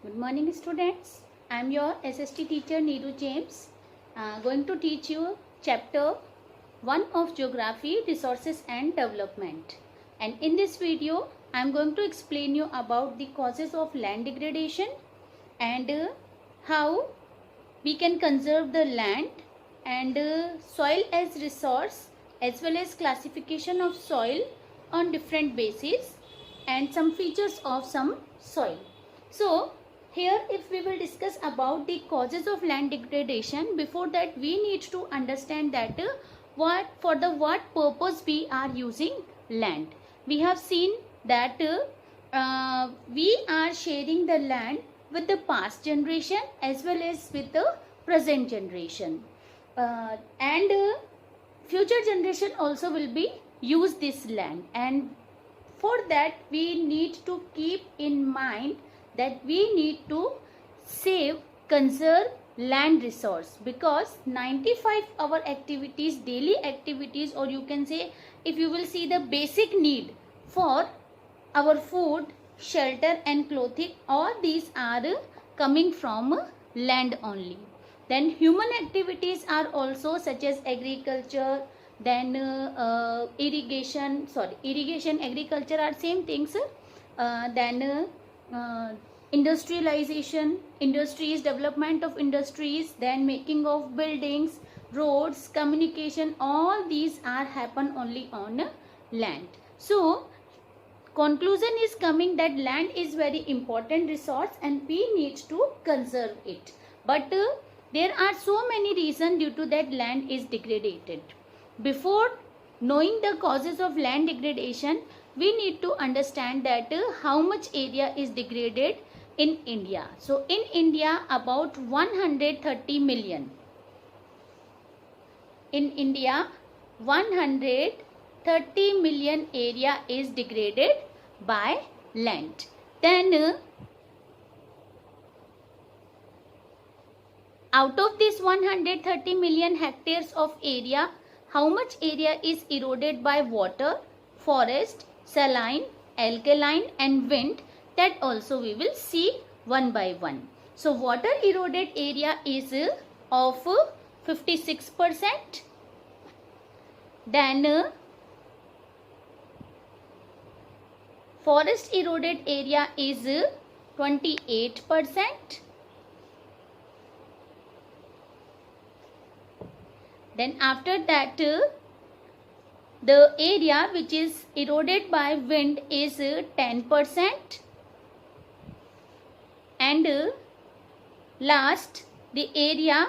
Good morning, students. I am your SST teacher Neeru James. Going to teach you chapter 1 of Geography, Resources and Development. And in this video, I am going to explain you about the causes of land degradation and how we can conserve the land and soil as resource, as well as classification of soil on different bases and some features of some soil. So here, if we will discuss about the causes of land degradation, before that we need to understand that what purpose we are using land. We have seen that we are sharing the land with the past generation as well as with the present generation, and future generation also will be use this land, and for that we need to keep in mind that we need to save, conserve land resource, because 95 our activities, daily activities, or you can say if you will see the basic need for our food, shelter and clothing, all these are coming from land only. Then human activities are also such as agriculture, then irrigation, agriculture are same things, then industrialization, industries, development of industries, then making of buildings, roads, communication, all these are happen only on land. So conclusion is coming that land is very important resource and we need to conserve it. But there are so many reasons due to that land is degraded. Before knowing the causes of land degradation, we need to understand that how much area is degraded in India. So in India about 130 million. In India 130 million area is degraded by land. Then out of this 130 million hectares of area, how much area is eroded by water, forest, saline, alkaline and wind, that also we will see one by one. So water eroded area is of 56%. Then forest eroded area is 28%. Then after that the area which is eroded by wind is 10%. And last, the area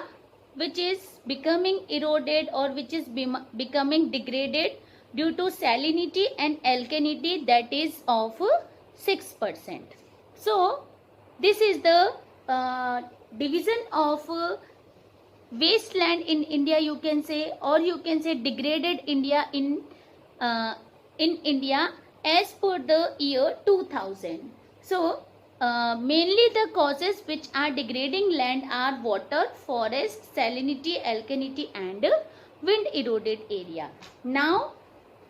which is becoming eroded or which is becoming degraded due to salinity and alkalinity, that is of 6%. So this is the division of wasteland in India, you can say, or you can say degraded India in India as per the year 2000. So mainly the causes which are degrading land are water, forest, salinity, alkalinity and wind eroded area. Now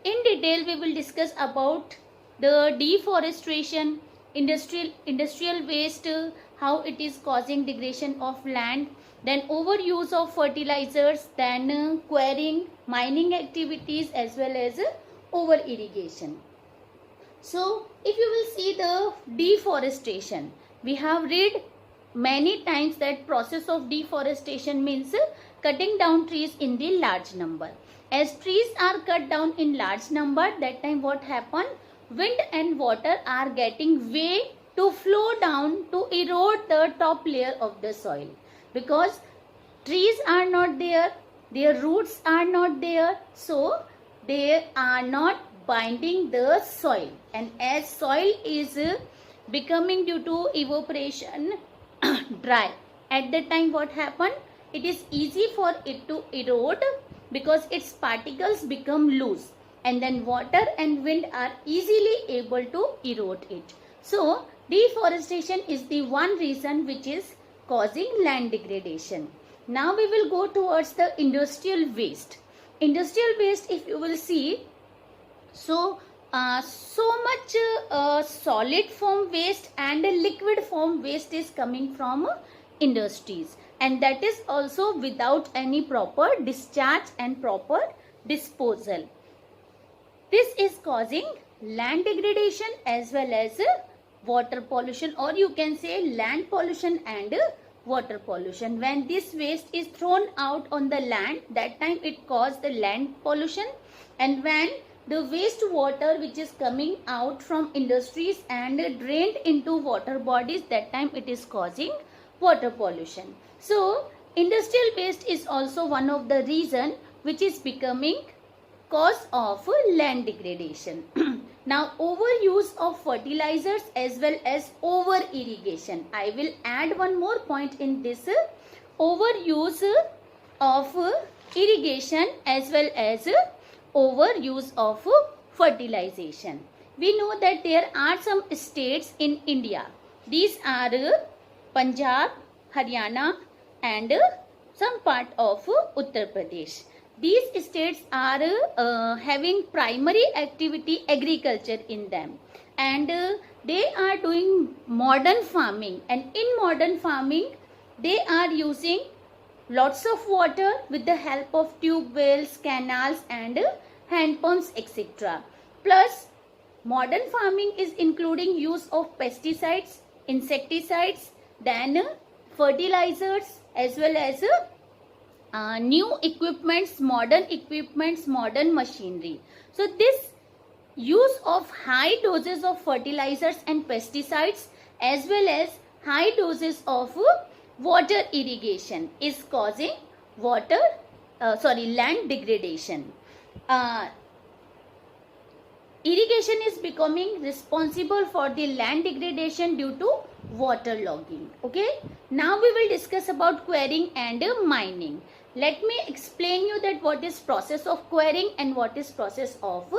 in detail we will discuss about the deforestation, industrial waste, how it is causing degradation of land, then overuse of fertilizers, then quarrying, mining activities as well as over irrigation. So if you will see the deforestation, we have read many times that process of deforestation means cutting down trees in the large number. As trees are cut down in large number, that time what happen? Wind and water are getting way to flow down to erode the top layer of the soil, because trees are not there, their roots are not there, so they are not binding the soil, and as soil is becoming due to evaporation dry, at that time what happened? It is easy for it to erode because its particles become loose, and then water and wind are easily able to erode it. So deforestation is the one reason which is causing land degradation. Now we will go towards the industrial waste. Industrial waste, if you will see, so so much solid form waste and liquid form waste is coming from industries, and that is also without any proper discharge and proper disposal. This is causing land degradation as well as water pollution, or you can say land pollution and water pollution. When this waste is thrown out on the land, that time it causes the land pollution, and when the wastewater which is coming out from industries and drained into water bodies, that time it is causing water pollution. So industrial waste is also one of the reason which is becoming cause of land degradation. Now, overuse of fertilizers as well as over irrigation. I will add one more point in this: overuse of irrigation as well as overuse of fertilization. We know that there are some states in India. These are Punjab, Haryana and some part of Uttar Pradesh. These states are having primary activity agriculture in them, and they are doing modern farming, and in modern farming they are using lots of water with the help of tube wells, canals and hand pumps, etc. Plus, modern farming is including use of pesticides, insecticides, then fertilizers as well as new equipments, modern machinery. So this use of high doses of fertilizers and pesticides as well as high doses of water irrigation is causing land degradation. Irrigation is becoming responsible for the land degradation due to water logging. Okay, now we will discuss about quarrying and mining. Let me explain you that what is process of quarrying and what is process of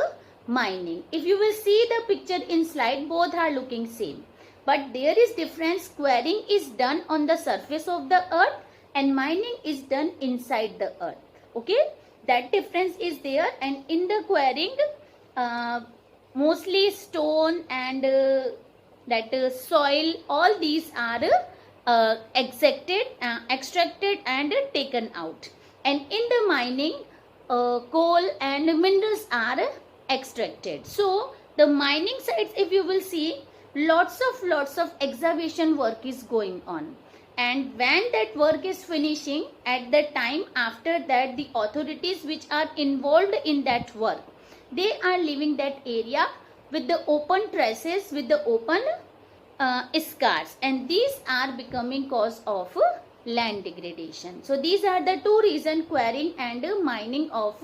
mining. If you will see the picture in slide, both are looking same, but there is difference. Quarrying is done on the surface of the earth and mining is done inside the earth. Okay, that difference is there. And in the quarrying, mostly stone and soil, all these are extracted and taken out. And in the mining, coal and minerals are extracted. So the mining sites, if you will see, lots of excavation work is going on, and when that work is finishing, at the time after that, the authorities which are involved in that work, they are leaving that area with the open traces, with the open scars, and these are becoming cause of land degradation. So these are the two reasons: quarrying and mining of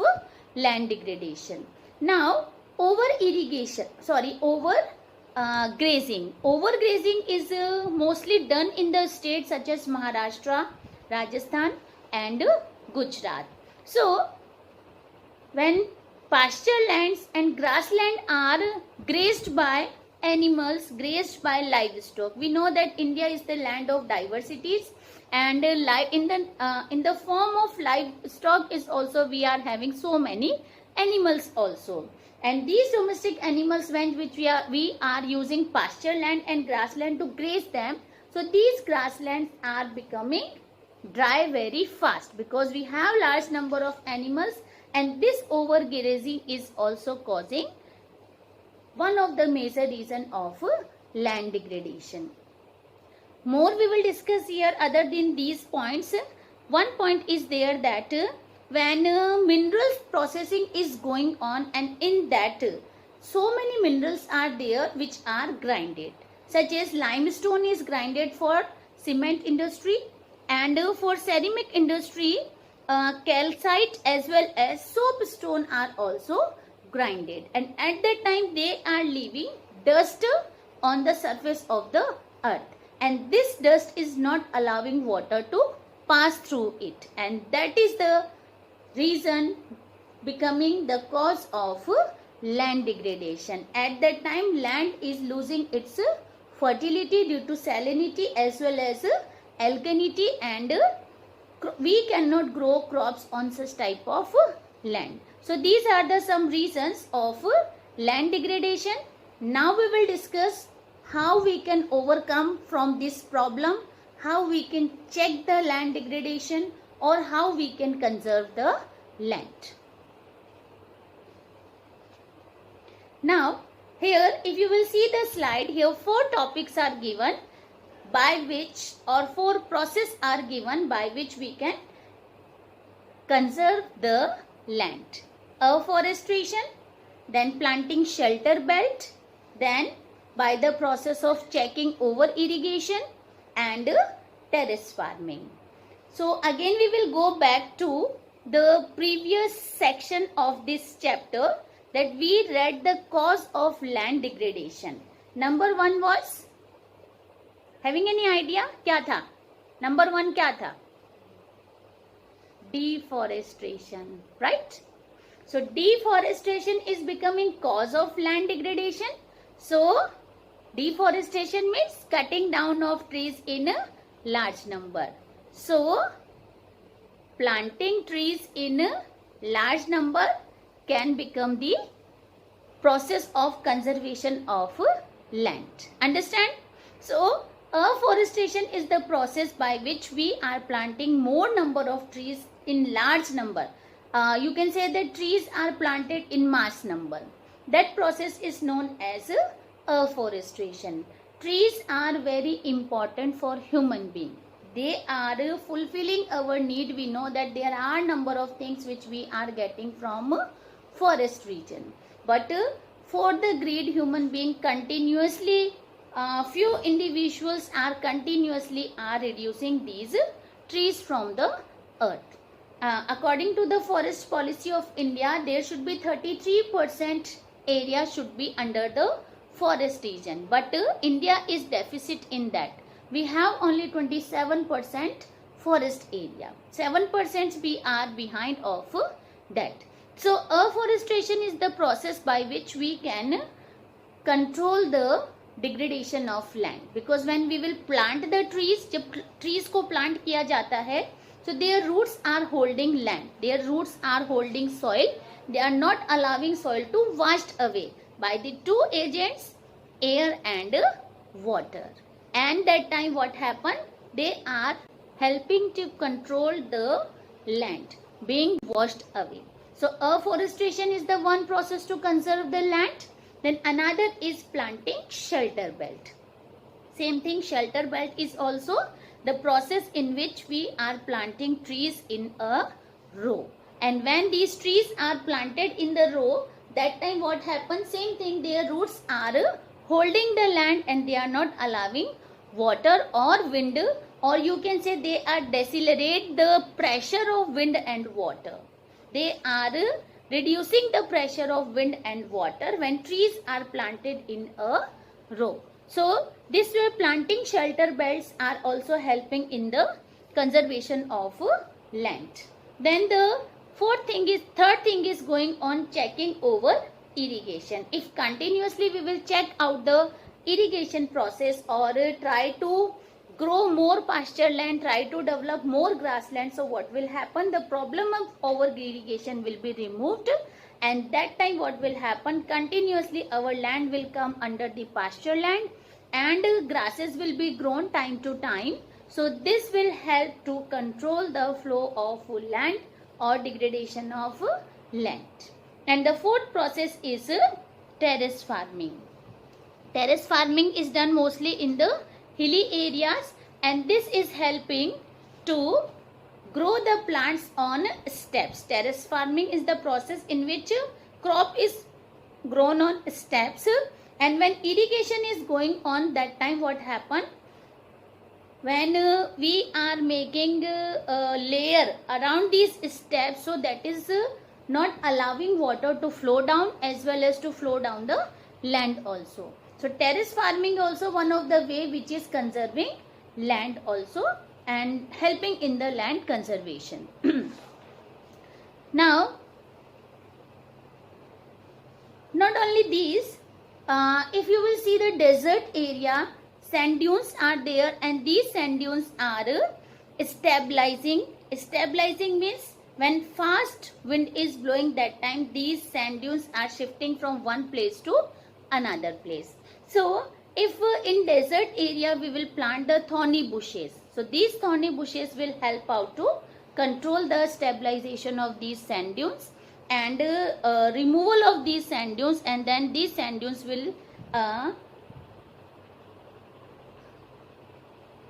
land degradation. Now, grazing. Overgrazing is mostly done in the states such as Maharashtra, Rajasthan and Gujarat. So when pasture lands and grassland are grazed by animals, grazed by livestock, we know that India is the land of diversities, and in the form of livestock is also we are having so many animals also. And these domestic animals, which we are using pasture land and grassland to graze them, so these grasslands are becoming dry very fast because we have large number of animals, and this overgrazing is also causing one of the major reason of land degradation. More we will discuss here other than these points. One point is there that when minerals processing is going on, and in that so many minerals are there which are grinded, such as limestone is grinded for cement industry, and for ceramic industry calcite as well as soapstone are also grinded, and at that time they are leaving dust on the surface of the earth, and this dust is not allowing water to pass through it, and that is the reason becoming the cause of land degradation. At that time land is losing its fertility due to salinity as well as alkalinity, and we cannot grow crops on such type of land. So these are the some reasons of land degradation. Now we will discuss how we can overcome from this problem, how we can check the land degradation, or how we can conserve the land. Now here if you will see the slide, here 4 topics are given by which, or 4 processes are given by which we can conserve the land. Afforestation, then planting shelter belt, then by the process of checking over irrigation, and terrace farming. So again we will go back to the previous section of this chapter that we read the cause of land degradation. Number 1 was, having any idea क्या था? Number 1 क्या था? Deforestation, right? So deforestation is becoming cause of land degradation. So deforestation means cutting down of trees in a large number. So planting trees in a large number can become the process of conservation of land. Understand? So afforestation is the process by which we are planting more number of trees in large number. You can say that trees are planted in mass number. That process is known as afforestation. Trees are very important for human being. They are fulfilling our need. We know that there are number of things which we are getting from forest region. But for the greed, human being continuously, few individuals are continuously reducing these trees from the earth. According to the forest policy of India, there should be 33% area should be under the forest region. But India is deficit in that. We have only 27% forest area. 7% we are behind of that. So afforestation is the process by which we can control the degradation of land. Because when we will plant the trees, जब trees को plant किया जाता है, so their roots are holding land. Their roots are holding soil. They are not allowing soil to washed away by the 2 agents, air and water. And that time what happened? They are helping to control the land being washed away. So afforestation is the one process to conserve the land. Then another is planting shelter belt. Same thing, shelter belt is also the process in which we are planting trees in a row. And when these trees are planted in the row, that time what happens? Same thing, their roots are holding the land and they are not allowing water or wind, or you can say they are decelerate the pressure of wind and water. They are reducing the pressure of wind and water when trees are planted in a row. So this way planting shelter belts are also helping in the conservation of land. Then the third thing is going on checking over irrigation. If continuously we will check out the irrigation process or try to grow more pasture land, try to develop more grassland, so what will happen? The problem of over irrigation will be removed, and that time what will happen? Continuously our land will come under the pasture land and grasses will be grown time to time. So this will help to control the flow of land or degradation of land. And the fourth process is terrace farming. Terrace farming is done mostly in the hilly areas, and this is helping to grow the plants on steps. Terrace farming is the process in which crop is grown on steps, and when irrigation is going on, that time what happen? When we are making a layer around these steps, so that is not allowing water to flow down as well as to flow down the land also. So terrace farming also one of the way which is conserving land also and helping in the land conservation. Now, not only these, if you will see the desert area, sand dunes are there, and these sand dunes are stabilizing. Stabilizing means When fast wind is blowing, that time these sand dunes are shifting from one place to another place. So if in desert area we will plant the thorny bushes, so these thorny bushes will help out to control the stabilization of these sand dunes and removal of these sand dunes, and then these sand dunes will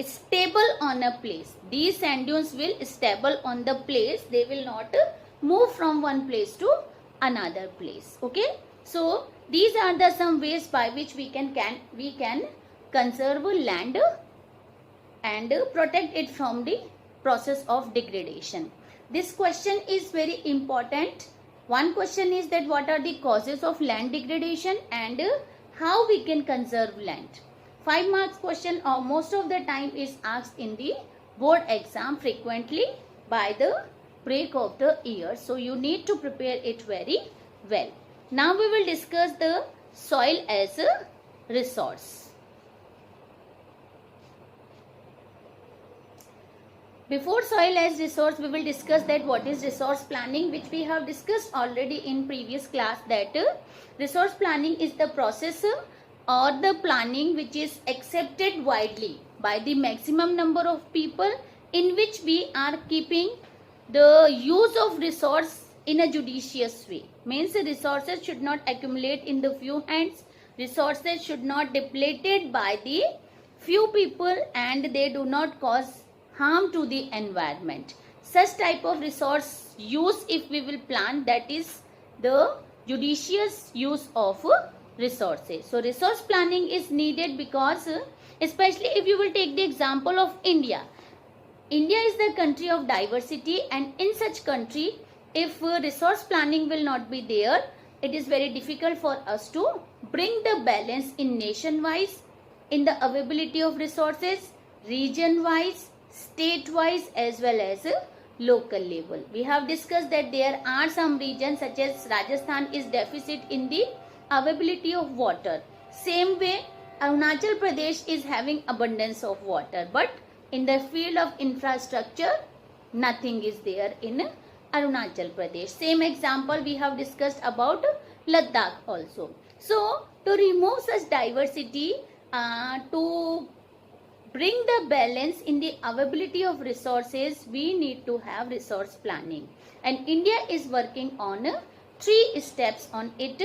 stable on a place. These sand dunes will stable on the place. They will not move from one place to another place. Okay. So these are the some ways by which we can conserve land and protect it from the process of degradation. This question is very important. One question is that what are the causes of land degradation and how we can conserve land. 5 marks question most of the time is asked in the board exam frequently by the break of the year. So you need to prepare it very well. Now we will discuss the soil as a resource. Before soil as resource, we will discuss that what is resource planning, which we have discussed already in previous class, that resource planning is the process or the planning which is accepted widely by the maximum number of people, in which we are keeping the use of resource in a judicious way. Means the resources should not accumulate in the few hands, resources should not depleted by the few people, and they do not cause harm to the environment. Such type of resource use, if we will plan, that is the judicious use of resources. So resource planning is needed because especially if you will take the example of India. India is the country of diversity, and in such country, if resource planning will not be there, it is very difficult for us to bring the balance in nation wise, in the availability of resources, region wise, state wise, as well as local level. We have discussed that there are some regions such as Rajasthan is deficit in the availability of water. Same way Arunachal Pradesh is having abundance of water, but in the field of infrastructure nothing is there in Arunachal Pradesh. Same example we have discussed about Ladakh also. So to remove such diversity, to bring the balance in the availability of resources, we need to have resource planning, and India is working on 3 steps on it.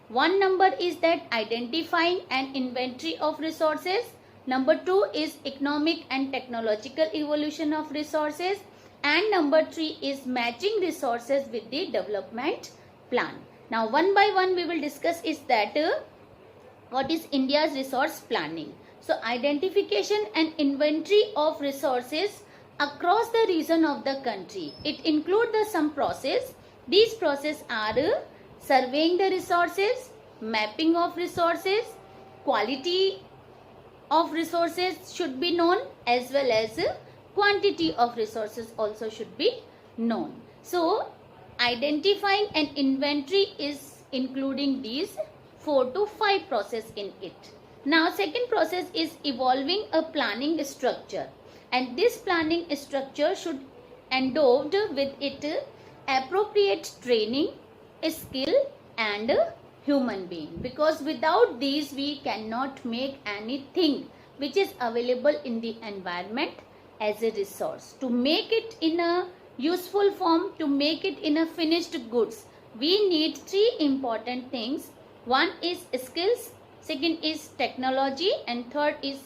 One number is that identifying an inventory of resources. Number 2 is economic and technological evolution of resources. And number 3 is matching resources with the development plan. Now one by one we will discuss is that what is India's resource planning. So identification and inventory of resources across the region of the country. It includes some process. These processes are surveying the resources, mapping of resources, quality of resources should be known, as well as quantity of resources also should be known. So identifying an inventory is including these 4 to 5 process in it. Now second process is evolving a planning structure, and this planning structure should endowed with it appropriate training, skill and human being, because without these we cannot make anything which is available in the environment as a resource. To make it in a useful form, to make it in a finished goods, we need 3 important things. One is skills, second is technology, and third is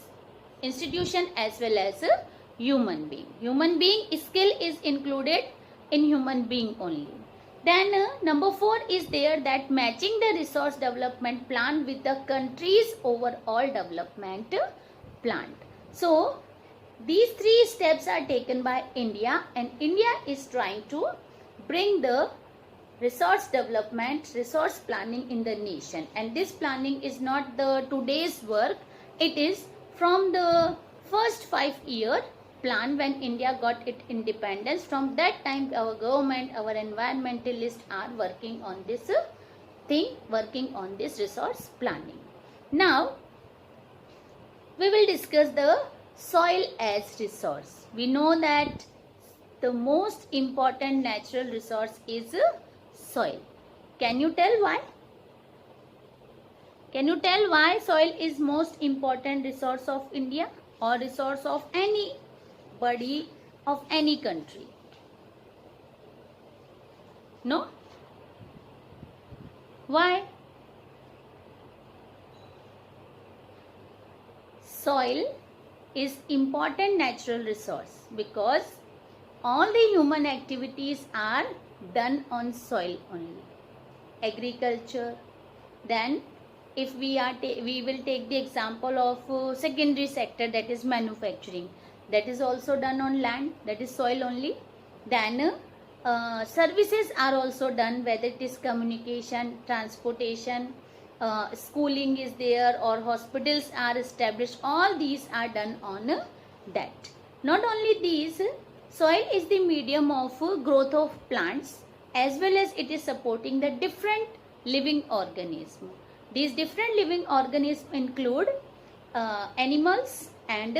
institution as well as a human being. Human being skill is included in human being only. Then number 4 is there that matching the resource development plan with the country's overall development plan. So these 3 steps are taken by India, and India is trying to bring the resource development, resource planning in the nation. And this planning is not the today's work. It is from the first 5 year plan when India got its independence. From that time our government, our environmentalists are working on this thing, working on this resource planning. Now we will discuss the soil as resource. We know that the most important natural resource is soil. Can you tell why? Can you tell why soil is most important resource of India or resource of any body of any country? No? Why? Soil is important natural resource because all the human activities are done on soil only. Agriculture, then if we will take the example of secondary sector, that is manufacturing, that is also done on land, that is soil only. Then services are also done, whether it is communication, transportation, schooling is there, or hospitals are established. All these are done on that. Not only these, soil is the medium of growth of plants, as well as it is supporting the different living organisms. These different living organisms include animals and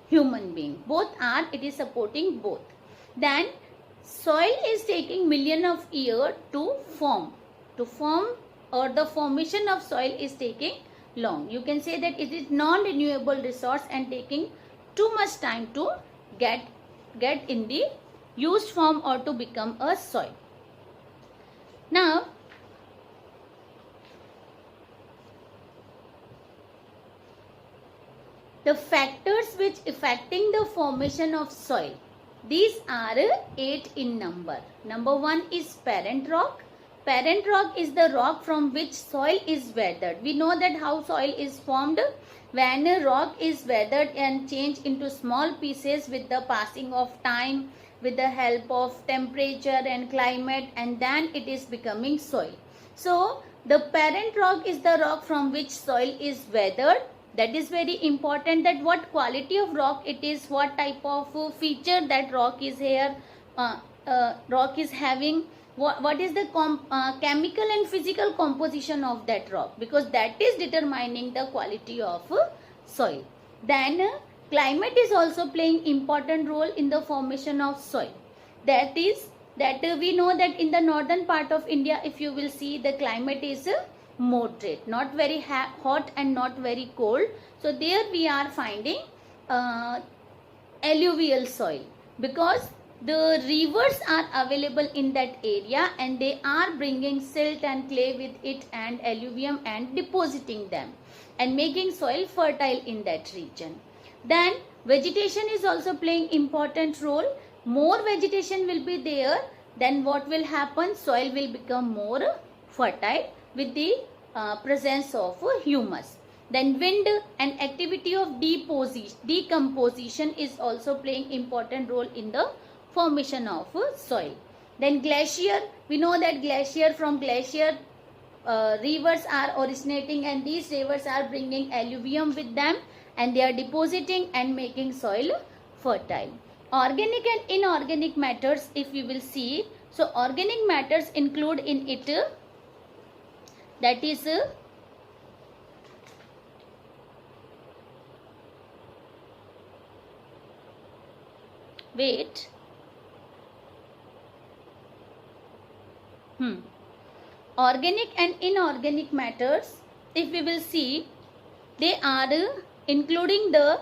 human being. Both are, it is supporting both. Then soil is taking million of years to form, or the formation of soil is taking long. You can say that it is non-renewable resource and taking too much time to get in the used form or to become a soil. Now, the factors which affecting the formation of soil, these are 8 in number. Number 1 is parent rock. Parent rock is the rock from which soil is weathered. We know that how soil is formed. When a rock is weathered and changed into small pieces with the passing of time, with the help of temperature and climate, and then it is becoming soil. So the parent rock is the rock from which soil is weathered. That is very important, that what quality of rock it is, what type of feature that rock is here, rock is having, what is the chemical and physical composition of that rock, because that is determining the quality of soil. Then climate is also playing important role in the formation of soil. That is that we know that in the northern part of India, if you will see, the climate is moderate, not very hot and not very cold. So there we are finding alluvial soil, because the rivers are available in that area and they are bringing silt and clay with it and alluvium and depositing them and making soil fertile in that region. Then vegetation is also playing important role. More vegetation will be there, then what will happen? Soil will become more fertile with the presence of humus. Then wind and activity of decomposition is also playing important role in the formation of soil. Then glacier, we know that from glacier rivers are originating, and these rivers are bringing alluvium with them and they are depositing and making soil fertile. Organic and inorganic matters, if you will see, so organic matters include in it, that is organic and inorganic matters, if we will see, they are including the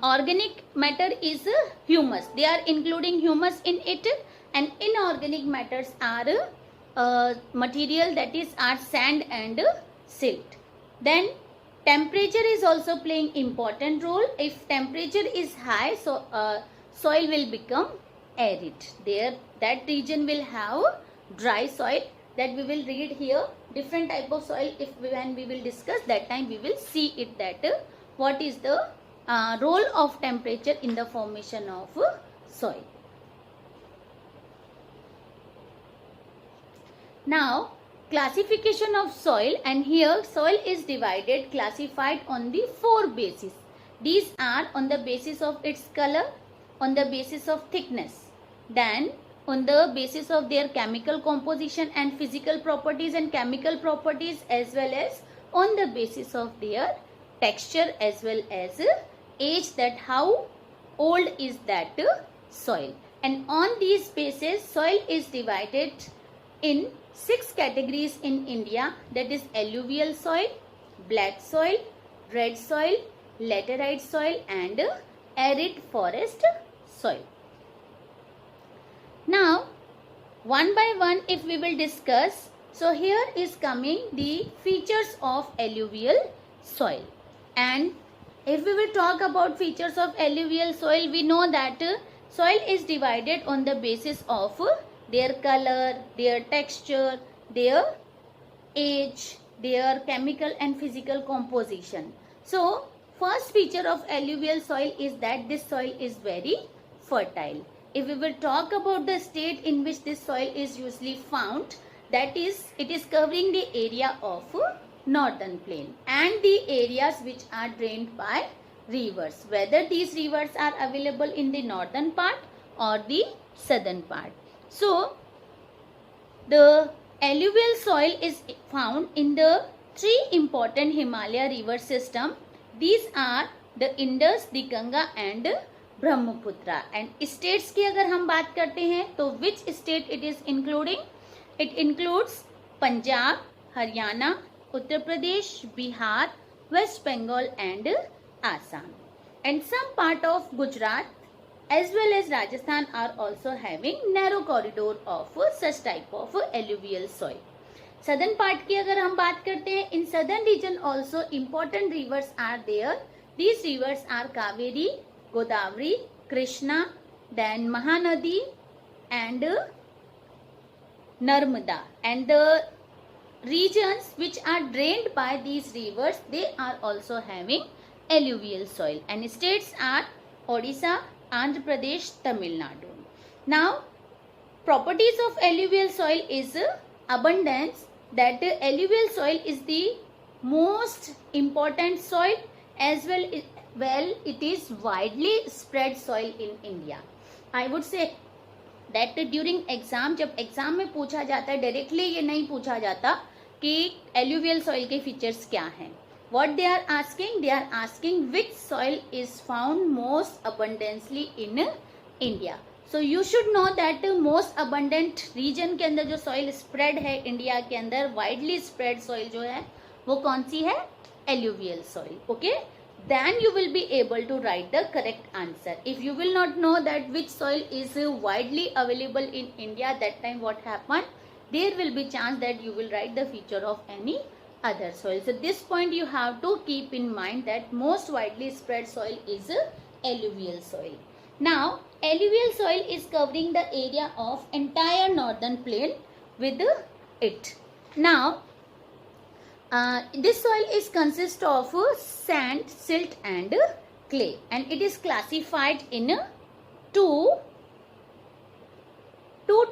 organic matter is humus. They are including humus in it, and inorganic matters are material, that is are sand and silt. Then temperature is also playing important role. If temperature is high, so soil will become arid. There that region will have dry soil, that we will read here. Different type of soil, when we will discuss that time we will see it, that what is the role of temperature in the formation of soil. Now classification of soil, and here soil is classified on the 4 bases. These are on the basis of its color, on the basis of thickness, then on the basis of their chemical composition and physical properties and chemical properties, as well as on the basis of their texture as well as age, that how old is that soil. And on these basis, soil is divided in 6 categories in India, that is alluvial soil, black soil, red soil, laterite soil and arid forest soil. Now one by one if we will discuss, so here is coming the features of alluvial soil. And if we will talk about features of alluvial soil, we know that soil is divided on the basis of their color, their texture, their age, their chemical and physical composition. So first feature of alluvial soil is that this soil is very fertile. If we will talk about the state in which this soil is usually found, that is, it is covering the area of northern plain and the areas which are drained by rivers, whether these rivers are available in the northern part or the southern part. So the alluvial soil is found in the 3 important Himalaya river system. These are the Indus, the Ganga and Brahmaputra. And states की अगर हम बात करते हैं तो which state it is including, it includes Punjab, Haryana, Uttar Pradesh, Bihar, West Bengal and Assam. And some part of Gujarat as well as Rajasthan are also having narrow corridor of such type of alluvial soil. Southern part की अगर हम बात करते हैं, in southern region also important rivers are there. These rivers are Kaveri, Godavari, Krishna, then Mahanadi and Narmada. And the regions which are drained by these rivers, they are also having alluvial soil. And states are Odisha, Andhra Pradesh, Tamil Nadu. Now, properties of alluvial soil is abundance. That alluvial soil is the most important soil as well it is widely spread soil in India. I would say that during exam, जब exam में पूछा जाता है, directly ये नहीं पूछा जाता कि alluvial soil के features क्या हैं. What they are asking which soil is found most abundantly in India. So you should know that most abundant region के अंदर जो soil spread है India के अंदर, widely spread soil जो है वो कौन सी है? Alluvial soil. Okay? Then you will be able to write the correct answer. If you will not know that which soil is widely available in India, that time what happen? There will be chance that you will write the feature of any other soil. So this point you have to keep in mind that most widely spread soil is alluvial soil. Now alluvial soil is covering the area of entire northern plain with it. Now this soil is consist of sand, silt and clay, and it is classified in two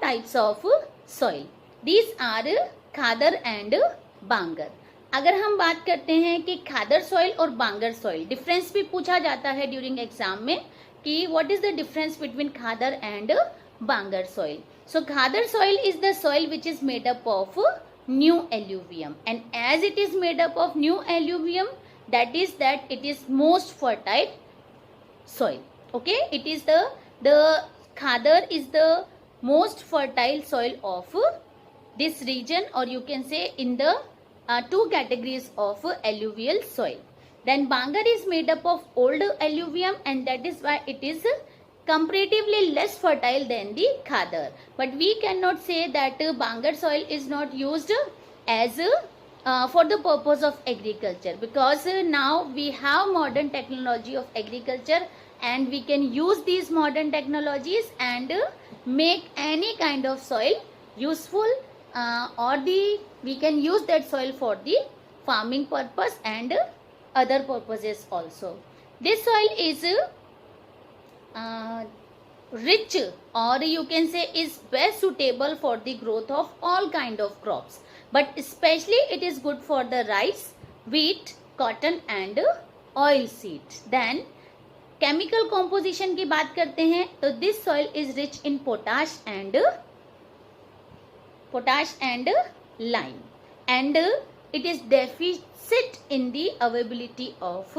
types of soil. These are Khadar and बांगर. अगर हम बात करते हैं कि खादर soil और बांगर soil, difference भी पूछा जाता है ड्यूरिंग एग्जाम में कि what is the difference between khadar and bangar soil. So khadar soil is the soil which is made up of new alluvium, and as it is made up of new alluvium, that it is most fertile soil. Okay, it is the khadar is the most fertile soil of this region, or you can say in the 2 categories of alluvial soil. Then bangar is made up of old alluvium, and that is why it is comparatively less fertile than the khadar. But we cannot say that bangar soil is not used as for the purpose of agriculture, because now we have modern technology of agriculture and we can use these modern technologies and make any kind of soil useful, or we can use that soil for the farming purpose and other purposes also. This soil is rich, or you can say is best suitable for the growth of all kind of crops, but especially it is good for the rice, wheat, cotton and oil seeds. Then chemical composition की बात करते हैं तो this soil is rich in potash and lime, and it is deficient in the availability of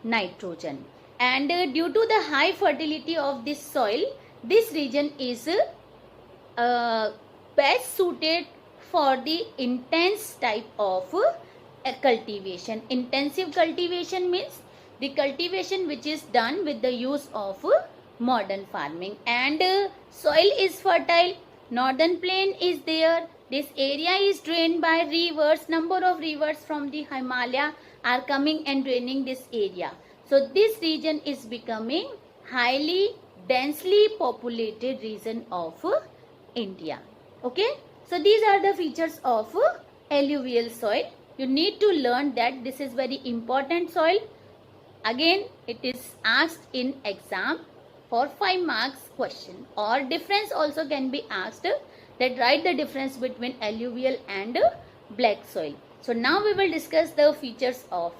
nitrogen. and due to the high fertility of this soil, this region is best suited for the intense type of cultivation. Intensive cultivation means the cultivation which is done with the use of modern farming, and soil is fertile. Northern plain is there. This area is drained by rivers. Number of rivers from the Himalaya are coming and draining this area. So this region is becoming highly densely populated region of India. Okay. So these are the features of alluvial soil. You need to learn that this is very important soil. Again, it is asked in exam for 5 marks question, or difference also can be asked, that write the difference between alluvial and black soil. So now we will discuss the features of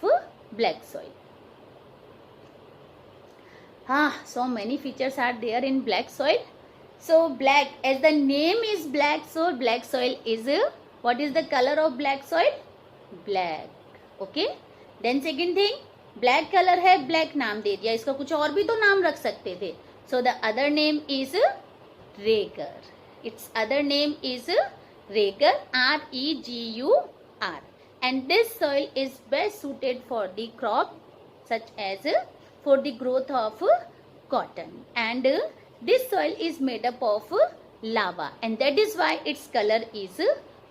black soil. So many features are there in black soil. So black, as the name is black, so black soil is what is the color of black soil? Black. Okay. Then second thing, black colour है, black नाम दे दिया, इसका कुछ और भी तो नाम रख सकते थे. So the other name is regur. Its other name is regur, REGUR. And this soil is best suited for the crop such as for the growth of cotton, and this soil is made up of lava, and that is why its color is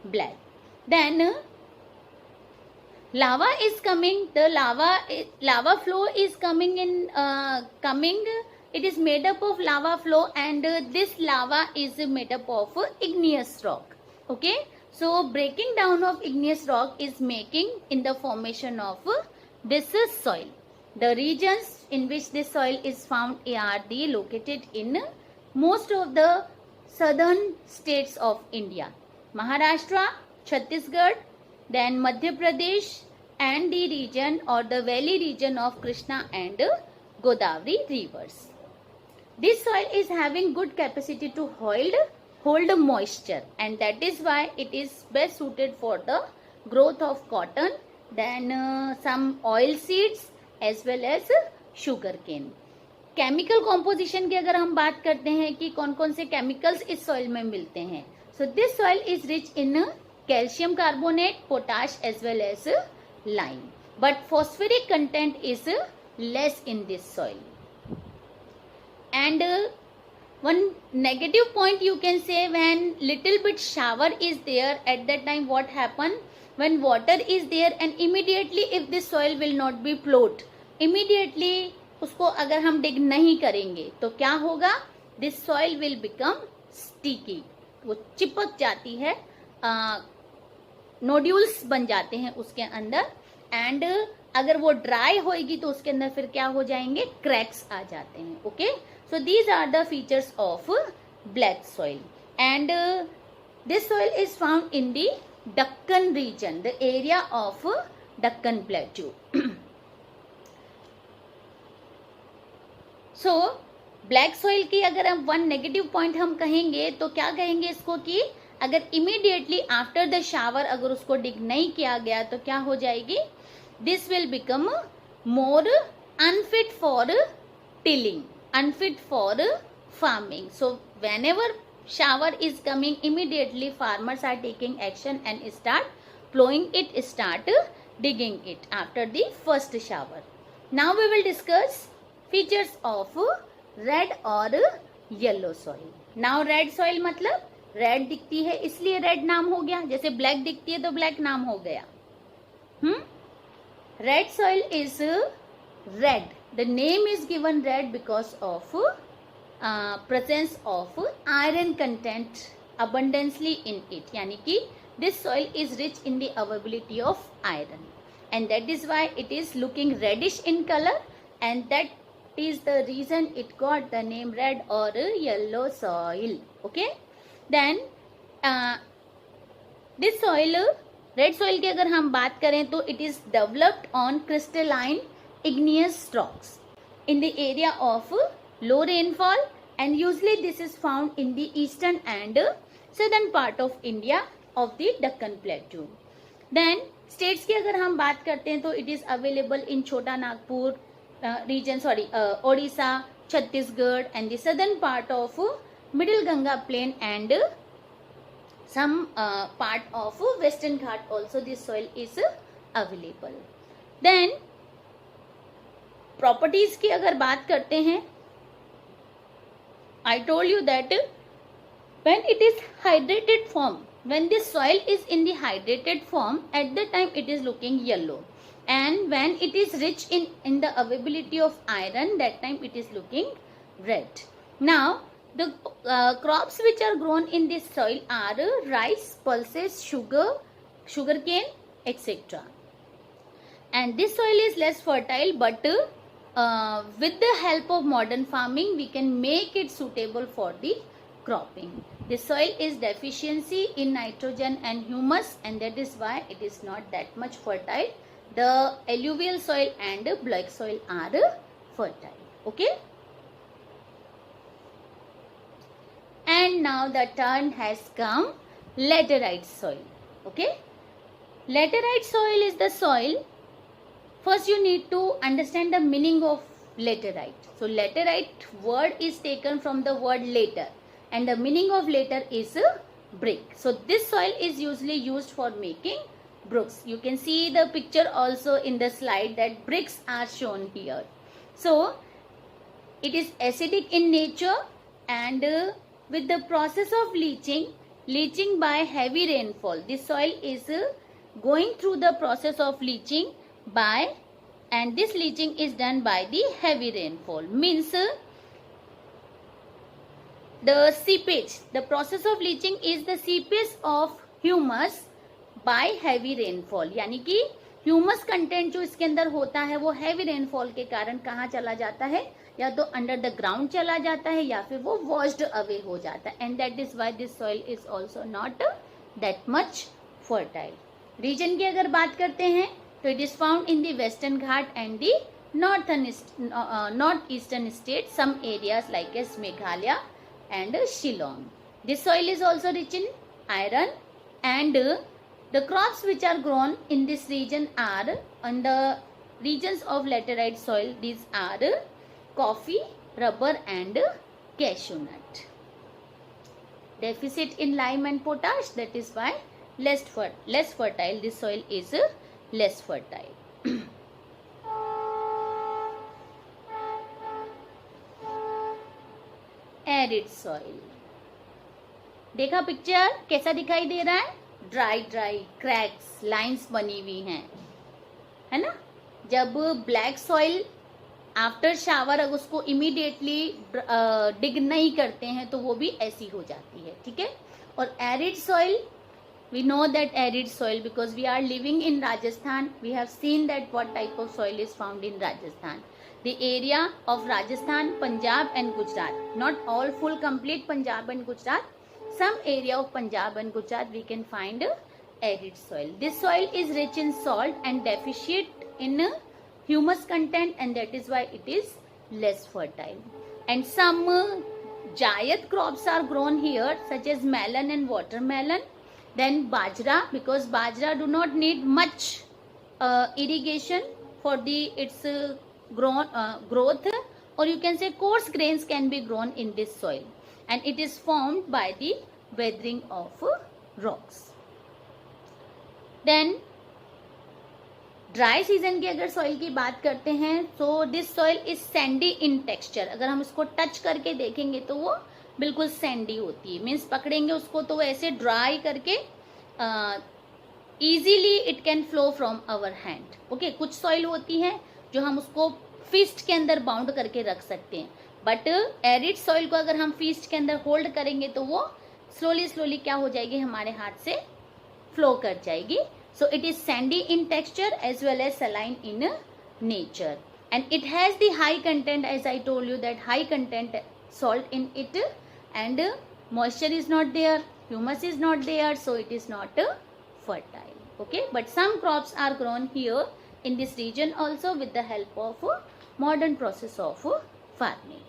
black. Then lava is coming, the lava flow is coming in it is made up of lava flow, and this lava is made up of igneous rock. Okay, so breaking down of igneous rock is making in the formation of this soil. The regions in which this soil is found are located in most of the southern states of India: Maharashtra, Chhattisgarh, then Madhya Pradesh, and the region or the valley region of Krishna and Godavari rivers. This soil is having good capacity to hold moisture, and that is why it is best suited for the growth of cotton, then some oil seeds as well as sugar cane. Chemical composition की अगर हम बात करते हैं कि कौन कौन से केमिकल्स इस सॉइल में मिलते हैं, so this soil is rich in calcium carbonate, potash as well as lime, but phosphoric content is less in this soil. And one negative point you can say, when little bit shower is there, at that time what happen, when water is there and immediately if this soil will not be plowed, immediately उसको अगर हम dig नहीं करेंगे तो क्या होगा, this soil will become sticky, वो चिपक जाती है, नोड्यूल्स बन जाते हैं उसके अंदर, एंड अगर वो ड्राई होएगी तो उसके अंदर फिर क्या हो जाएंगे, क्रैक्स आ जाते हैं. Okay, so these are the features of black soil, and this soil is found in the Deccan region, the area of Deccan plateau. So black soil की अगर हम वन नेगेटिव पॉइंट हम कहेंगे तो क्या कहेंगे इसको, कि अगर इमीडिएटली आफ्टर द शावर अगर उसको डिग नहीं किया गया तो क्या हो जाएगी, this will become more unfit for tilling, unfit for farming. So whenever shower is coming, immediately farmers are taking action and start plowing it, start digging it after the first shower. Now we will discuss features of red और yellow soil. Now red soil मतलब red दिखती है इसलिए red नाम हो गया, जैसे black दिखती है तो ब्लैक नाम हो गया. Red soil is red, the name is given red because of presence of iron content abundantly in it, यानी कि this soil is rich in the availability of iron, and that is why it is looking reddish in colour, and that is the reason it got the name red or yellow soil. Okay, then this soil, red soil की अगर हम बात करें तो it is developed on crystalline igneous rocks in the area of low rainfall, and usually this is found in the eastern and southern part of India of the Deccan Plateau. Then states की अगर हम बात करते हैं तो it is available in छोटा Nagpur, Odisha, Chhattisgarh, and the southern part of Middle Ganga plain, and some part of Western Ghat also this soil is available. Then properties की अगर बात करते हैं, I told you that when it is hydrated form, when this soil is in the hydrated form, at the time it is looking yellow, and when it is rich in the availability of iron, that time it is looking red. Now the crops which are grown in this soil are rice, pulses, sugarcane, etc. And this soil is less fertile, but with the help of modern farming we can make it suitable for the cropping. The soil is deficiency in nitrogen and humus, and that is why it is not that much fertile. The alluvial soil and black soil are fertile. Okay. And now the turn has come laterite soil. Okay. Laterite soil is the soil. First you need to understand the meaning of laterite. So laterite word is taken from the word later, and the meaning of later is brick. So this soil is usually used for making bricks. You can see the picture also in the slide that bricks are shown here. So it is acidic in nature, and with the process of leaching by heavy rainfall, this soil is going through the process of leaching by, and this leaching is done by the heavy rainfall. Means the seepage, the process of leaching is the seepage of humus by heavy rainfall. यानी कि humus content जो इसके अंदर होता है वो heavy rainfall के कारण कहाँ चला जाता है, या तो अंडर द ग्राउंड चला जाता है या फिर वो वॉश्ड अवे हो जाता है. And that is why this soil is also not that much fertile. Region की अगर बात करते हैं तो it is found in the western Ghat and the north eastern state, some areas like as Meghalaya and Shillong. This soil is also rich in iron, and the crops which are grown in this region are on the regions of laterite soil. These are coffee, rubber and cashew nut. Deficit in lime and potash, that is why less fertile. This soil is less fertile. Arid soil. देखा picture कैसा दिखाई दे रहा है, dry cracks lines बनी हुई हैं, है ना. जब ब्लैक सॉइल आफ्टर शावर अगर उसको इमीडिएटली डिग नहीं करते हैं तो वो भी ऐसी हो जाती है. ठीक है. और arid soil, we know that arid soil because we are living in Rajasthan. We have seen that what type of soil is found in Rajasthan. The area of Rajasthan, Punjab and Gujarat, not all full complete Punjab and Gujarat, some area of Punjab and Gujarat we can find arid soil. This soil is rich in salt and deficient in humus content, and that is why it is less fertile. And some jayat crops are grown here, such as melon and watermelon. Then bajra, because bajra do not need much irrigation for its growth, or you can say coarse grains can be grown in this soil, and it is formed by the weathering of rocks. Then dry season की अगर soil की बात करते हैं तो this soil is Sandy in texture. अगर हम इसको टच करके देखेंगे तो वो बिल्कुल सैंडी होती है. मीन्स पकड़ेंगे उसको तो वो ऐसे ड्राई करके easily it can flow from our hand. Okay. कुछ सॉइल होती है जो हम उसको फिस्ट के अंदर बाउंड करके रख सकते हैं, बट एरिड सॉइल को अगर हम फिस्ट के अंदर होल्ड करेंगे तो वो स्लोली क्या हो जाएगी, हमारे हाथ से फ्लो कर जाएगी. So it is sandy in texture as well as saline in nature, and it has the high content, as I told you that high content salt in it, and moisture is not there, humus is not there, so it is not fertile. Okay, but some crops are grown here in this region also with the help of modern process of farming.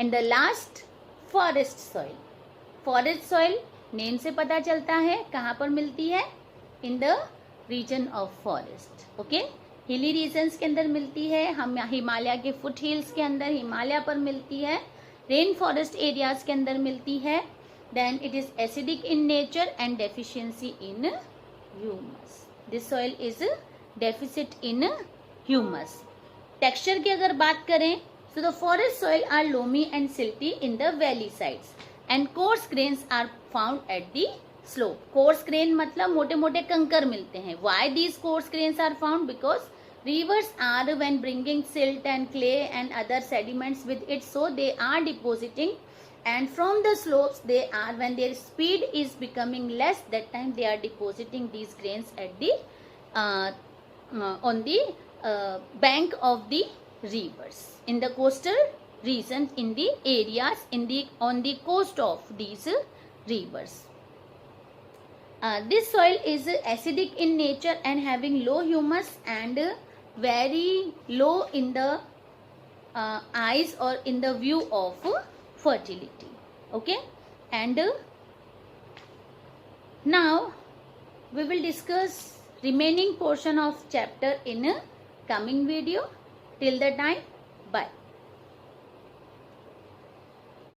And the last, forest soil. Forest soil name से पता चलता है कहाँ पर मिलती है, in the region of forest. Okay, hilly regions के अंदर मिलती है, हम हिमालय के फुट हिल्स के अंदर हिमालय पर मिलती है, रेन फॉरेस्ट एरियाज के अंदर मिलती है. Then it is acidic in nature and deficiency in humus. This soil is deficit in humus. Texture की अगर बात करें, so the forest soil are loamy and silty in the valley sides and coarse grains are found at the slope. Coarse grain मतलब मोटे मोटे कंकर मिलते हैं. Why these coarse grains are found? Because rivers are when bringing silt and clay and other sediments with it, so they are depositing, and from the slopes they are, when their speed is becoming less, that time they are depositing these grains at the on the bank of the rivers in the coastal regions, in the areas on the coast of these rivers. This soil is acidic in nature and having low humus and very low in the eyes or in the view of fertility. Okay, and now we will discuss remaining portion of chapter in a coming video. Till the time, bye.